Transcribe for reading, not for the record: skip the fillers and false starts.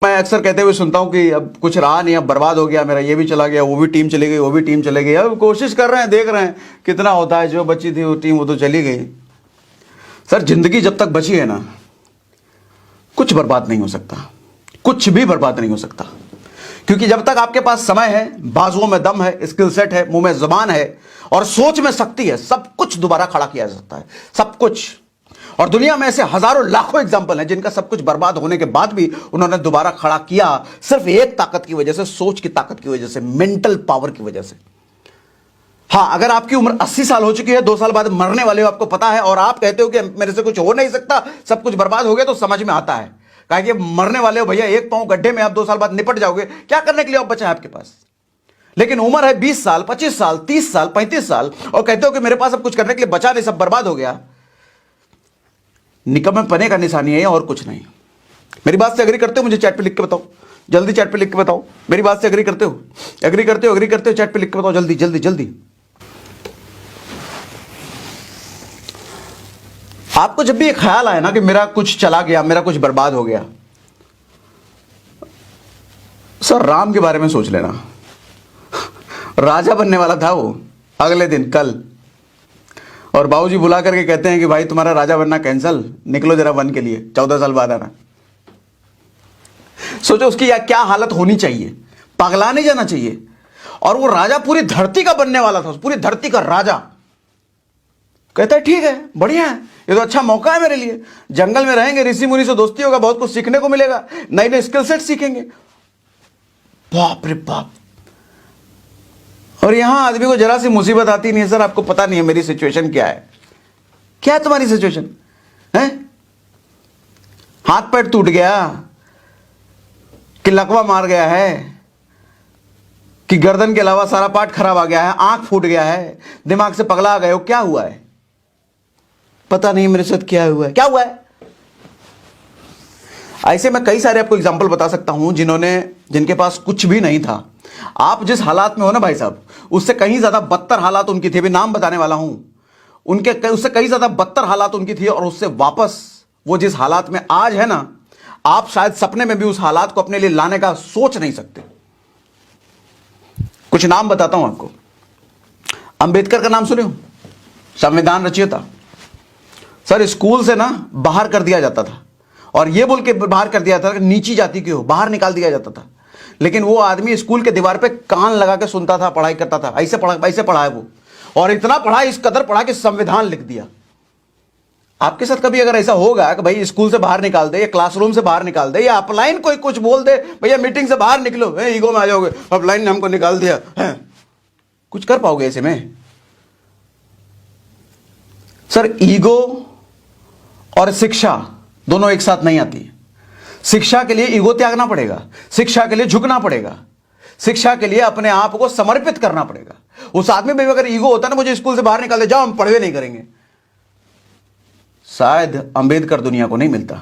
मैं अक्सर कहते हुए सुनता हूं कि अब कुछ रहा नहीं, अब बर्बाद हो गया मेरा, ये भी चला गया, वो भी टीम चली गई, वो भी टीम चली गई। अब कोशिश कर रहे हैं, देख रहे हैं कितना होता है। जो बची थी वो टीम वो तो चली गई। सर जिंदगी जब तक बची है ना, कुछ बर्बाद नहीं हो सकता, कुछ भी बर्बाद नहीं हो सकता। क्योंकि जब तक आपके पास समय है, बाजुओं में दम है, स्किल सेट है, मुंह में जुबान है और सोच में शक्ति है, सब कुछ दोबारा खड़ा किया जा सकता है, सब कुछ। और दुनिया में ऐसे हजारों लाखों एग्जाम्पल हैं जिनका सब कुछ बर्बाद होने के बाद भी उन्होंने दोबारा खड़ा किया, सिर्फ एक ताकत की वजह से, सोच की ताकत की वजह से, मेंटल पावर की वजह से। हां, अगर आपकी उम्र 80 साल हो चुकी है, 2 साल बाद मरने वाले हो, आपको पता है, और आप कहते हो कि मेरे से कुछ हो नहीं सकता, सब कुछ बर्बाद हो गया, तो समझ में आता है। कहा कि मरने वाले हो भैया, एक पांव गड्ढे में, आप 2 साल बाद निपट जाओगे, क्या करने के लिए आप बचा है आपके पास। लेकिन उम्र है 20 साल, 25 साल, 30 साल, 35 साल, और कहते हो कि मेरे पास अब कुछ करने के लिए बचा नहीं, सब बर्बाद हो गया। निकम्मेपने का निशानी है और कुछ नहीं। मेरी बात से एग्री करते हो? मुझे चैट पे लिख के बताओ, जल्दी चैट पे लिख के बताओ। मेरी बात से एग्री करते हो? एग्री करते हो? एग्री करते हो? चैट पे लिख के बताओ, जल्दी जल्दी जल्दी। आपको जब भी ये ख्याल आए ना कि मेरा कुछ चला गया, मेरा कुछ बर्बाद हो गया, सर राम के बारे में सोच लेना। राजा बनने वाला था वो अगले दिन, कल, और बाबूजी बुला करके कहते हैं कि भाई तुम्हारा राजा बनना कैंसल, निकलो जरा वन के लिए, 14 साल बाद आना। सोचो उसकी क्या हालत होनी चाहिए, पगला नहीं जाना चाहिए। और वो राजा पूरी धरती का बनने वाला था, पूरी धरती का राजा। कहता है ठीक है, बढ़िया है, ये तो अच्छा मौका है मेरे लिए। जंगल में रहेंगे, ऋषि मुनि से दोस्ती होगा, बहुत कुछ सीखने को मिलेगा, नए नए स्किल सेट सीखेंगे। बाप रे बाप। और यहां आदमी को जरा सी मुसीबत आती नहीं है, सर आपको पता नहीं है मेरी सिचुएशन क्या है। क्या है तुम्हारी सिचुएशन है? हाथ पैर टूट गया कि लकवा मार गया है कि गर्दन के अलावा सारा पार्ट खराब आ गया है, आंख फूट गया है, दिमाग से पगला आ गए हो, क्या हुआ है? पता नहीं मेरे साथ क्या हुआ है, क्या हुआ है? ऐसे मैं कई सारे आपको एग्जांपल बता सकता हूं जिनके पास कुछ भी नहीं था। आप जिस हालात में हो ना भाई साहब, उससे कहीं ज्यादा बदतर हालात उनकी थी। भी नाम बताने वाला हूं, उससे कहीं ज्यादा बदतर हालात उनकी थी, और उससे वापस वो जिस हालात में आज है ना, आप शायद सपने में भी उस हालात को अपने लिए लाने का सोच नहीं सकते। कुछ नाम बताता हूं आपको। अंबेडकर का नाम सुने हो? संविधान रचयिता। सर स्कूल से ना बाहर कर दिया जाता था, और ये बोल के बाहर कर दिया जाता था कि नीची जाति की हो, बाहर निकाल दिया जाता था। लेकिन वो आदमी स्कूल के दीवार पे कान लगा के सुनता था, पढ़ाई करता था। ऐसे पढ़ा है वो, और इतना पढ़ा, इस कदर पढ़ा कि संविधान लिख दिया। आपके साथ कभी अगर ऐसा होगा कि भाई स्कूल से बाहर निकाल दे, या क्लासरूम से बाहर निकाल दे, या अपलाइन कोई कुछ बोल दे, भैया मीटिंग से बाहर निकलो, ईगो में आ जाओगे, अपलाइन ने हमको निकाल दिया है, कुछ कर पाओगे ऐसे में? सर ईगो और शिक्षा दोनों एक साथ नहीं आती। शिक्षा के लिए ईगो त्यागना पड़ेगा, शिक्षा के लिए झुकना पड़ेगा, शिक्षा के लिए अपने आप को समर्पित करना पड़ेगा। उस आदमी में अगर ईगो होता ना, मुझे स्कूल से बाहर निकाल दे, जाओ हम पढ़वे नहीं करेंगे, शायद अंबेडकर दुनिया को नहीं मिलता।